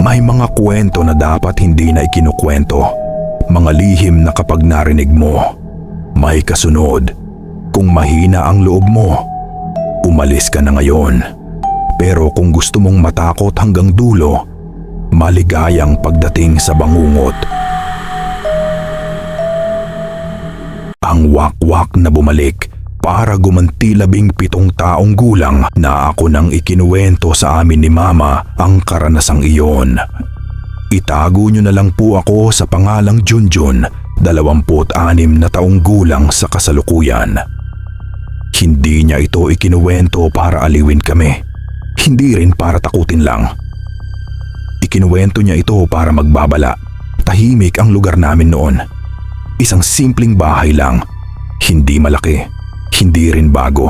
May mga kwento na dapat hindi na ikinukwento. Mga lihim na kapag narinig mo, may kasunod. Kung mahina ang loob mo, umalis ka na ngayon. Pero kung gusto mong matakot hanggang dulo, maligayang pagdating sa bangungot. Ang wakwak na bumalik para gumanti 17 taong gulang na ako nang ikinuwento sa amin ni Mama ang karanasang iyon. Itago niyo na lang po ako sa pangalang Junjun, 26 na taong gulang sa kasalukuyan. Hindi niya ito ikinuwento para aliwin kami. Hindi rin para takutin lang. Ikinuwento niya ito para magbabala. Tahimik ang lugar namin noon. Isang simpleng bahay lang. Hindi malaki. Hindi rin bago.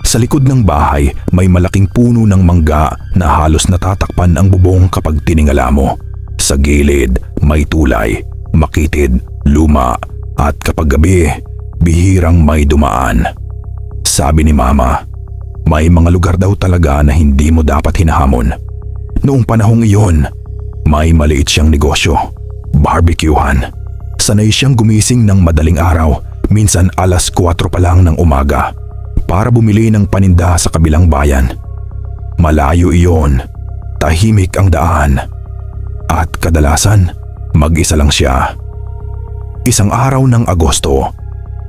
Sa likod ng bahay may malaking puno ng mangga na halos natatakpan ang bubong kapag tiningala mo. Sa gilid may tulay, makitid, luma at kapag gabi, bihirang may dumaan. Sabi ni Mama, may mga lugar daw talaga na hindi mo dapat hinahamon. Noong panahong iyon, may maliit siyang negosyo, barbecuehan. Sanay siyang gumising ng madaling araw, minsan 4:00 pa lang ng umaga, para bumili ng paninda sa kabilang bayan. Malayo iyon, tahimik ang daan, at kadalasan mag-isa lang siya. Isang araw ng Agosto,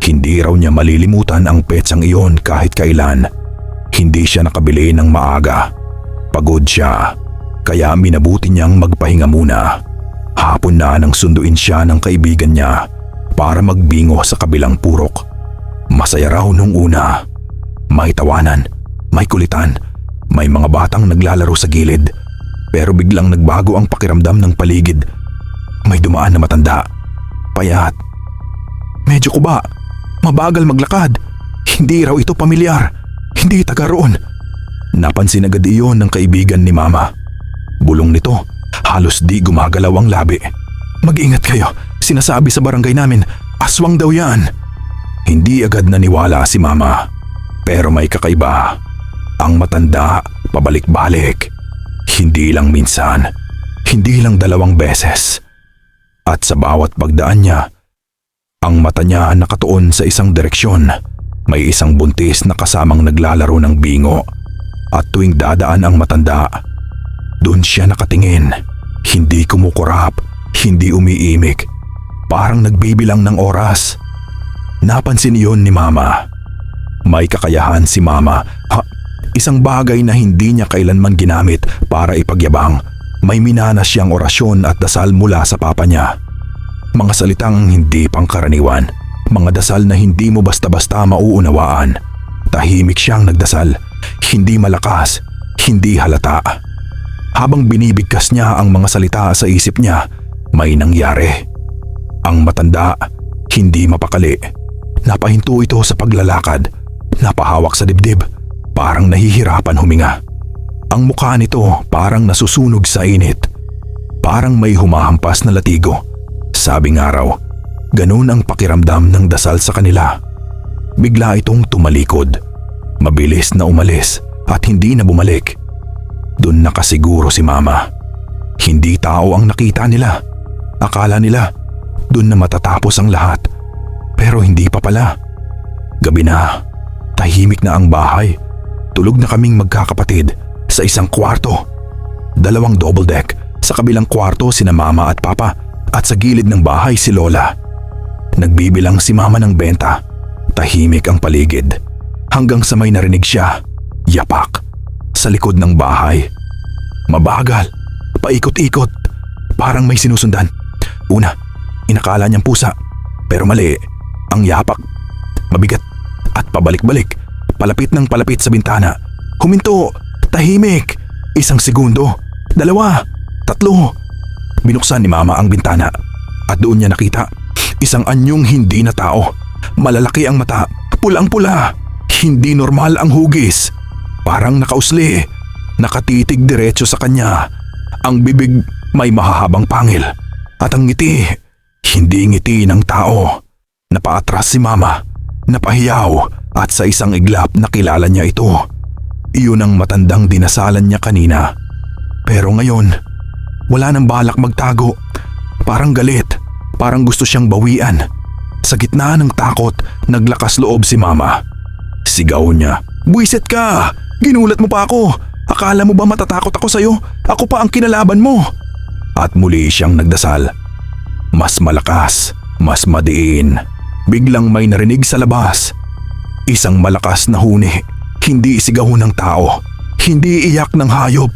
hindi raw niya malilimutan ang petsang iyon kahit kailan. Hindi siya nakabili ng maaga. Pagod siya, kaya minabuti niyang magpahinga muna. Hapon na nang sunduin siya ng kaibigan niya para magbingo sa kabilang purok. Masaya raw nung una. May tawanan, may kulitan, may mga batang naglalaro sa gilid. Pero biglang nagbago ang pakiramdam ng paligid. May dumaan na matanda, payat, medyo kuba, mabagal maglakad. Hindi raw ito pamilyar, hindi taga roon. Napansin agad iyon ng kaibigan ni Mama. Bulong nito, halos di gumagalaw ang labi. Mag-ingat kayo, sinasabi sa barangay namin, aswang daw yan. Hindi agad naniwala si Mama. Pero may kakaiba. Ang matanda, pabalik-balik. Hindi lang minsan, hindi lang 2 beses. At sa bawat pagdaan niya, ang mata niya nakatuon sa isang direksyon. May isang buntis na kasamang naglalaro ng bingo. At tuwing dadaan ang matanda, doon siya nakatingin. Hindi kumukurap, hindi umiimik. Parang nagbibilang ng oras. Napansin iyon ni Mama. May kakayahan si Mama. Isang bagay na hindi niya kailanman ginamit para ipagyabang. May minanas siyang orasyon at dasal mula sa papa niya. Mga salitang hindi pangkaraniwan. Mga dasal na hindi mo basta-basta mauunawaan. Tahimik siyang nagdasal. Hindi malakas, hindi halata. Habang binibigkas niya ang mga salita sa isip niya, may nangyari. Ang matanda, hindi mapakali. Napahinto ito sa paglalakad. Napahawak sa dibdib, parang nahihirapan huminga. Ang mukha nito parang nasusunog sa init. Parang may humahampas na latigo. Sabi nga raw, ganun ang pakiramdam ng dasal sa kanila. Bigla itong tumalikod. Mabilis na umalis at hindi na bumalik. Doon nakasiguro si Mama. Hindi tao ang nakita nila. Akala nila doon na matatapos ang lahat. Pero hindi pa pala. Gabi na. Tahimik na ang bahay. Tulog na kaming magkakapatid sa isang kwarto. 2 double deck. Sa kabilang kwarto sina Mama at Papa at sa gilid ng bahay si Lola. Nagbibilang si Mama ng benta. Tahimik ang paligid. Hanggang sa may narinig siya. Yapak. Sa likod ng bahay. Mabagal. Paikot-ikot. Parang may sinusundan. Una, inakala niyang pusa. Pero mali. Ang yapak. Mabigat. At pabalik-balik, palapit ng palapit sa bintana. Huminto, tahimik. 1 segundo, 2, 3. Binuksan ni Mama ang bintana at doon niya nakita isang anyong hindi na tao. Malalaki ang mata, pulang-pula. Hindi normal ang hugis. Parang nakausli, nakatitig diretso sa kanya. Ang bibig may mahahabang pangil at ang ngiti, hindi ngiti ng tao. Napaatras si Mama. Napahiyaw at sa isang iglap nakilala niya ito. Iyon ang matandang dinasalan niya kanina. Pero ngayon, wala nang balak magtago. Parang galit, parang gusto siyang bawian. Sa gitna ng takot, naglakas loob si Mama. Sigaw niya, "Buwisit ka! Ginulat mo pa ako! Akala mo ba matatakot ako sa'yo? Ako pa ang kinalaban mo!" At muli siyang nagdasal. Mas malakas, mas madiin. Biglang may narinig sa labas. Isang malakas na huni. Hindi sigaw ng tao. Hindi iyak ng hayop.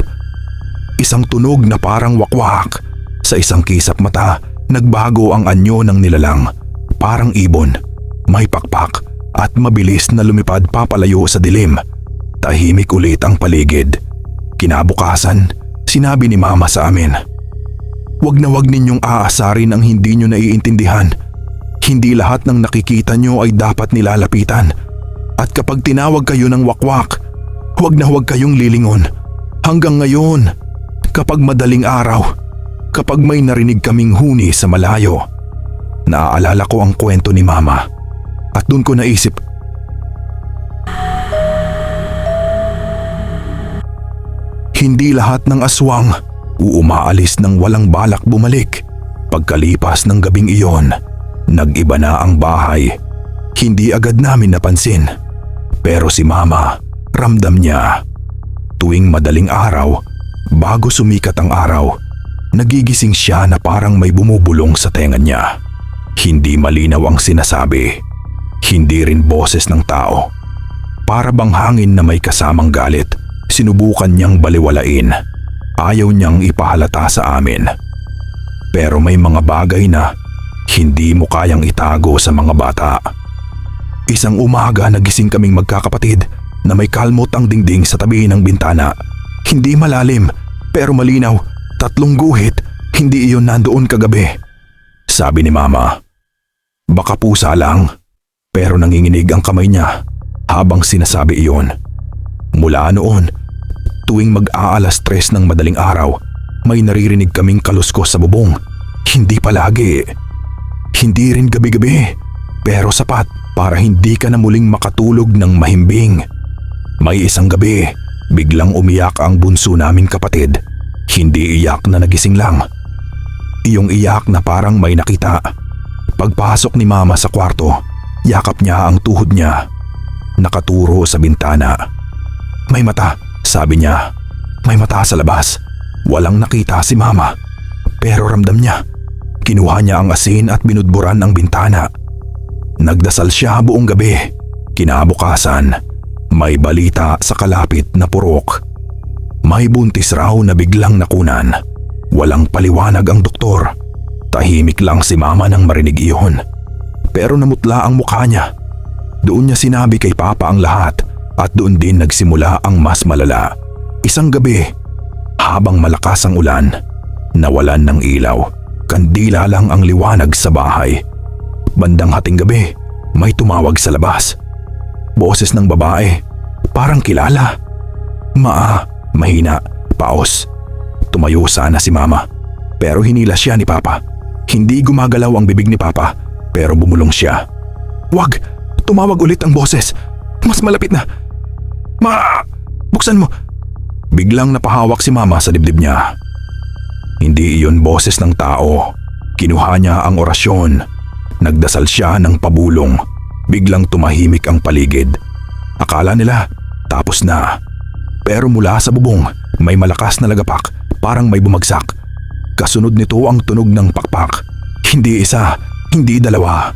Isang tunog na parang wakwak. Sa isang kisap mata, nagbago ang anyo ng nilalang. Parang ibon, may pakpak at mabilis na lumipad papalayo sa dilim. Tahimik ulit ang paligid. Kinabukasan, sinabi ni Mama sa amin, "Wag na wag ninyong aasarin ang hindi nyo naiintindihan. Hindi lahat ng nakikita nyo ay dapat nilalapitan. At kapag tinawag kayo ng wakwak, wag na wag kayong lilingon. Hanggang ngayon, kapag madaling araw, kapag may narinig kaming huni sa malayo, naaalala ko ang kwento ni Mama. At doon ko naisip, hindi lahat ng aswang umaalis ng walang balak bumalik." Pagkalipas ng gabing iyon, nag-iba na ang bahay. Hindi agad namin napansin. Pero si Mama, ramdam niya. Tuwing madaling araw, bago sumikat ang araw, nagigising siya na parang may bumubulong sa tenga niya. Hindi malinaw ang sinasabi. Hindi rin boses ng tao. Para bang hangin na may kasamang galit, sinubukan niyang baliwalain. Ayaw niyang ipahalata sa amin. Pero may mga bagay na hindi mo kayang itago sa mga bata. Isang umaga nagising kaming magkakapatid na may kalmot ang dingding sa tabi ng bintana. Hindi malalim pero malinaw, 3 guhit, hindi iyon nandoon kagabi. Sabi ni Mama, baka pusa lang, pero nanginginig ang kamay niya habang sinasabi iyon. Mula noon, tuwing mag-aalas 3 ng madaling araw, may naririnig kaming kaluskos sa bubong. Hindi palagi. Hindi rin gabi-gabi, pero sapat para hindi ka na muling makatulog ng mahimbing. May isang gabi, biglang umiyak ang bunso naming kapatid. Hindi iyak na nagising lang. Iyong iyak na parang may nakita. Pagpasok ni Mama sa kwarto, yakap niya ang tuhod niya. Nakaturo sa bintana. "May mata," sabi niya. "May mata sa labas." Walang nakita si Mama, pero ramdam niya. Kinuha niya ang asin at binudburan ang bintana. Nagdasal siya buong gabi. Kinabukasan, may balita sa kalapit na purok. May buntis raw na biglang nakunan. Walang paliwanag ang doktor. Tahimik lang si Mama nang marinig iyon. Pero namutla ang mukha niya. Doon niya sinabi kay Papa ang lahat at doon din nagsimula ang mas malala. Isang gabi, habang malakas ang ulan, nawalan ng ilaw. Kandila lang ang liwanag sa bahay. Bandang hating gabi, may tumawag sa labas. Boses ng babae, parang kilala. Mahina, paos. Tumayo sana si Mama, pero hinila siya ni Papa. Hindi gumagalaw ang bibig ni Papa, pero bumulong siya. "Wag! Tumawag ulit ang boses. Mas malapit na. Buksan mo." Biglang napahawak si Mama sa dibdib niya. Hindi iyon boses ng tao. Kinuha niya ang orasyon. Nagdasal siya ng pabulong. Biglang tumahimik ang paligid. Akala nila tapos na. Pero mula sa bubong, may malakas na lagapak, parang may bumagsak. Kasunod nito ang tunog ng pakpak. Hindi isa, hindi dalawa.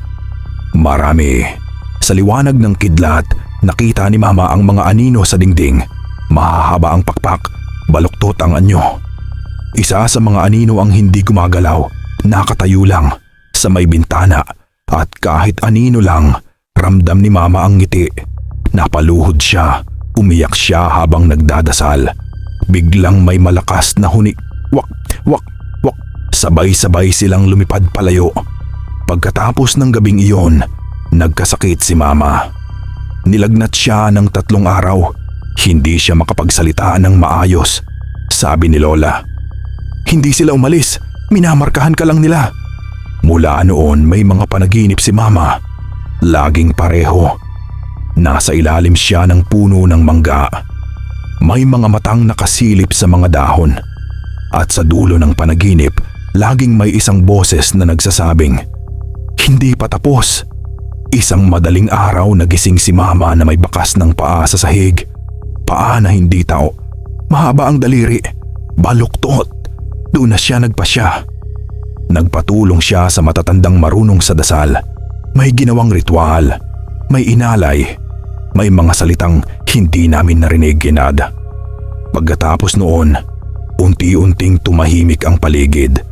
Marami. Sa liwanag ng kidlat, nakita ni Mama ang mga anino sa dingding. Mahahaba ang pakpak, baluktot ang anyo. Isa sa mga anino ang hindi gumagalaw, nakatayo lang sa may bintana at kahit anino lang, ramdam ni Mama ang ngiti. Napaluhod siya, umiyak siya habang nagdadasal. Biglang may malakas na huni. Wak, wak, wak. Sabay-sabay silang lumipad palayo. Pagkatapos ng gabing iyon, nagkasakit si Mama. Nilagnat siya ng 3 araw. Hindi siya makapagsalita ng maayos. Sabi ni Lola, "Hindi sila umalis, minamarkahan ka lang nila." Mula noon may mga panaginip si Mama. Laging pareho. Nasa ilalim siya ng puno ng mangga. May mga matang nakasilip sa mga dahon. At sa dulo ng panaginip, laging may isang boses na nagsasabing, "Hindi pa tapos." Isang madaling araw nagising si Mama na may bakas ng paa sa sahig. Paa na hindi tao. Mahaba ang daliri. Baluktot. Doon na siya nagpasya. Nagpatulong siya sa matatandang marunong sa dasal. May ginawang ritual. May inalay. May mga salitang hindi namin narinig, Ginad. Pagkatapos noon, unti-unting tumahimik ang paligid.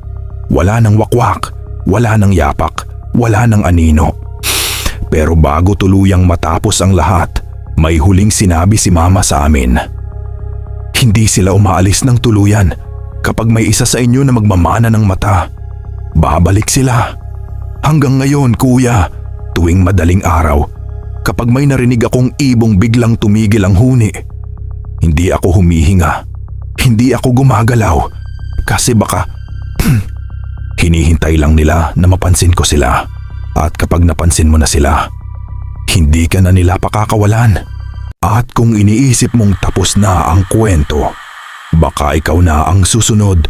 Wala nang wakwak, wala nang yapak, wala nang anino. Pero bago tuluyang matapos ang lahat, may huling sinabi si Mama sa amin. "Hindi sila umaalis ng tuluyan. Kapag may isa sa inyo na magmamana ng mata, babalik sila. Hanggang ngayon, Kuya, tuwing madaling araw, kapag may narinig akong ibong biglang tumigil ang huni, hindi ako humihinga. Hindi ako gumagalaw. Kasi baka hinihintay lang nila na mapansin ko sila. At kapag napansin mo na sila, hindi ka na nila pakakawalan. At kung iniisip mong tapos na ang kwento, baka ikaw na ang susunod.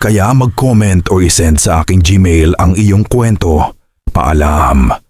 Kaya mag-comment o isend sa aking Gmail ang iyong kwento. Paalam."